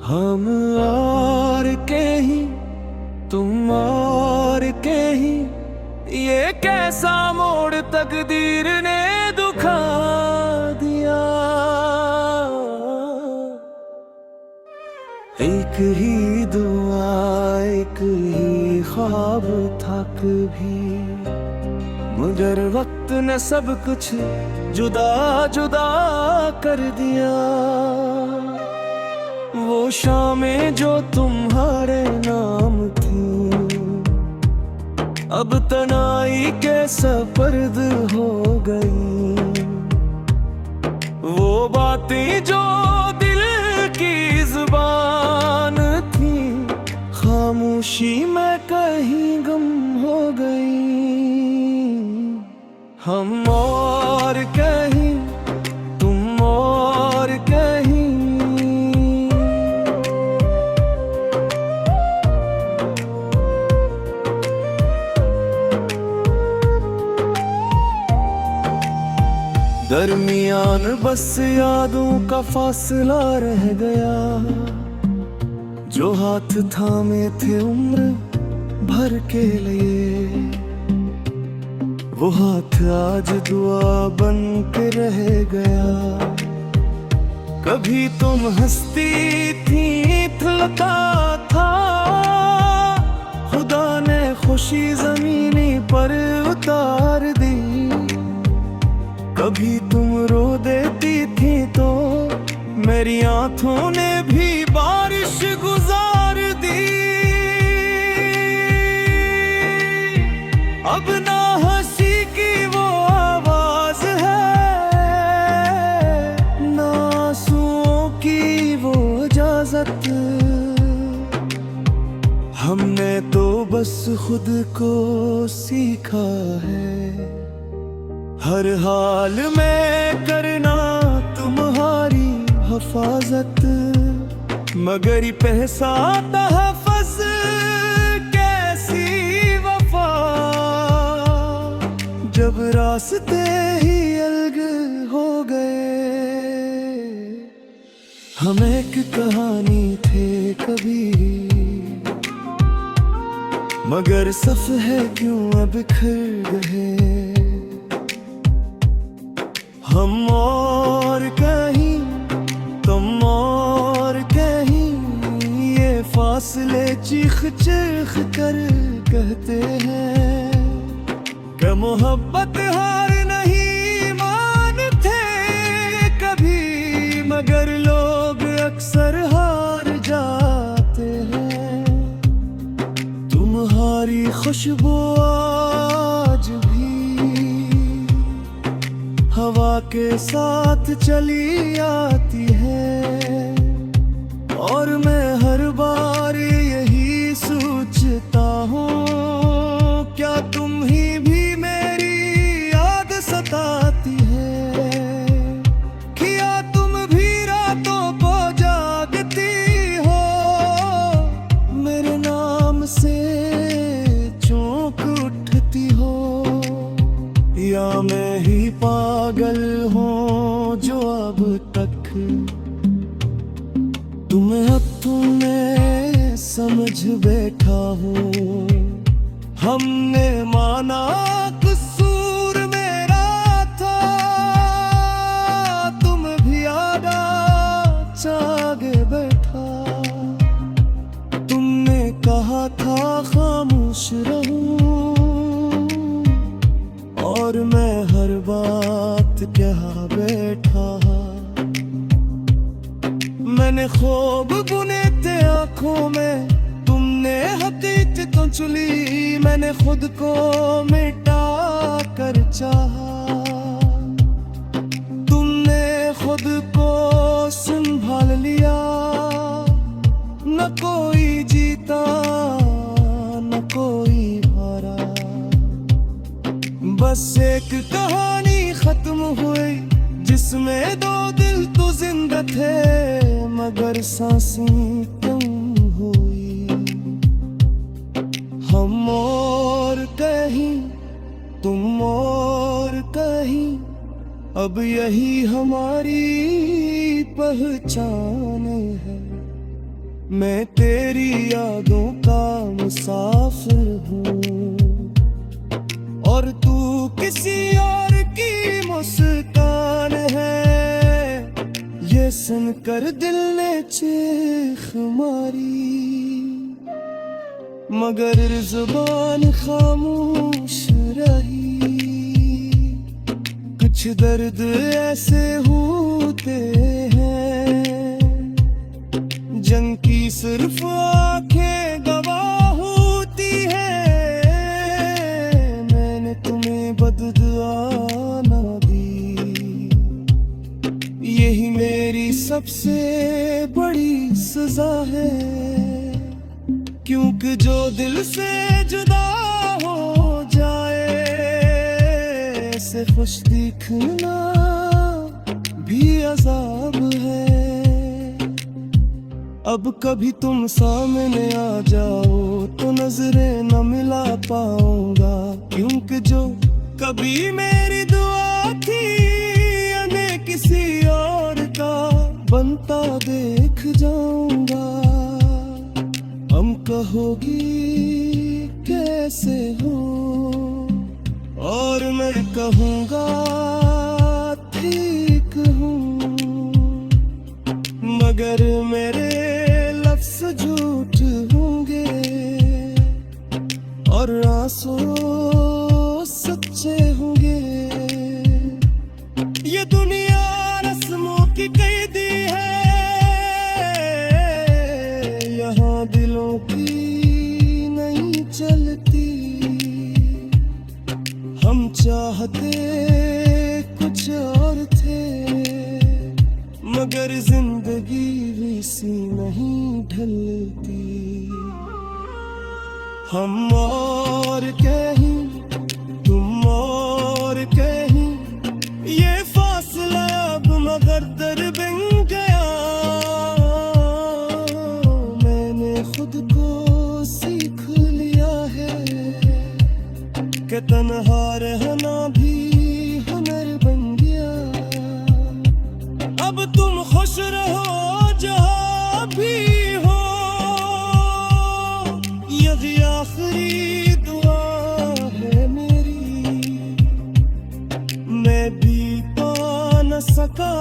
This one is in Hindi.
हम और कहीं, तुम और कहीं, ये कैसा मोड़ तकदीर ने दुखा दिया। एक ही दुआ, एक ही ख्वाब था कभी, मगर वक्त ने सब कुछ जुदा जुदा कर दिया। वो शामें जो तुम्हारे नाम थी, अब तनाई के सपर्द हो गई। वो बातें जो दिल की जुबान थी, खामोशी में कहीं गुम हो गई। हम और कहीं, तुम और कहीं। दरमियान बस यादों का फासला रह गया, जो हाथ थामे थे उम्र भर के लिए। वो हाथ आज दुआ बन के रह गया। कभी तुम हंसती थी, थलका था, खुदा ने खुशी जमीनी पर उतार दी। कभी तुम रो देती थी तो मेरी आंखों ने भी बारिश गुजार दी। अब ना हंसी की वो आवाज है, ना आंसुओं की वो इजाजत। हमने तो बस खुद को सीखा है, हर हाल में करना तुम्हारी हिफाजत। मगर ही पैसा तहफ़्फ़ुज़ कैसी वफा, जब रास्ते ही अलग हो गए। हम एक कहानी थे कभी, मगर सफ़हे क्यों अब बिखर गए। हम और कहीं, तुम और कहीं, ये फासले चीख चीख कर कहते हैं कि मोहब्बत हार नहीं मानते कभी, मगर लोग अक्सर हार जाते हैं। तुम्हारी खुशबू आज भी हवा के साथ चली आती है, और मैं हर बार यही सोचता हूँ, क्या तुम ही भी मेरी याद सताती है। क्या तुम भी रातों को जागती हो, मेरे नाम से चौंक उठती हो। या मैं ही पागल हूँ जो अब तक तुम्हें हाथों में समझ बैठा हूँ। हमने माना कसूर मेरा था, तुम भी आगा चागे बैठा। तुमने कहा था खामोश रहूं, और मैं हर बात कह बैठा। मैंने ख्वाब बुने थे आँखों में, तुमने हकीकत तो चुली। मैंने खुद को मिटा कर चाहा, तुमने खुद को संभाल लिया। न कोई जीता न कोई हारा, बस एक कहानी खत्म हुई जिसमें दो दिल तो जिंदा थे, मगर सांसें कम हुई। हम और कहीं, तुम और कहीं, अब यही हमारी पहचान है। मैं तेरी यादों का मुसाफिर हूँ और तू किसी और की मुस्कान है। ये सुनकर दिल ने चीख मारी मगर जुबान खामोश रही। कुछ दर्द ऐसे होते हैं जंग की सिर्फ आंखें गवाह होती है। मैंने तुम्हें बददुआ ना दी, यही मेरी सबसे बड़ी सजा है। क्योंकि जो दिल से जुदा हो जाए ऐसे खुश दिखना भी अजाब है। अब कभी तुम सामने आ जाओ तो नजरें न मिला पाऊंगा, क्योंकि जो कभी मेरी दुआ थी मैं किसी और का बनता देख जाऊंगा। हम कहोगी कैसे हो और मैं कहूँगा ठीक हूँ, मगर मेरे लफ्ज़ झूठ होंगे और आंसू सच्चे होंगे। ये दुनिया रस्मों की कैदी है, यहाँ दिलों की नहीं चलती। हम चाहते कुछ और थे मगर जिंदगी भी सी नहीं ढलती। हम और कहीं तुम और कहीं, ये फासला अब मगर दर बन गया। मैंने खुद को सीख लिया है कि तन्हा रहना भी हुनर बन गया। अब तुम खुश रहो जहाँ भी हो, यही आखिरी दुआ है मेरी। मैं भी पा न सका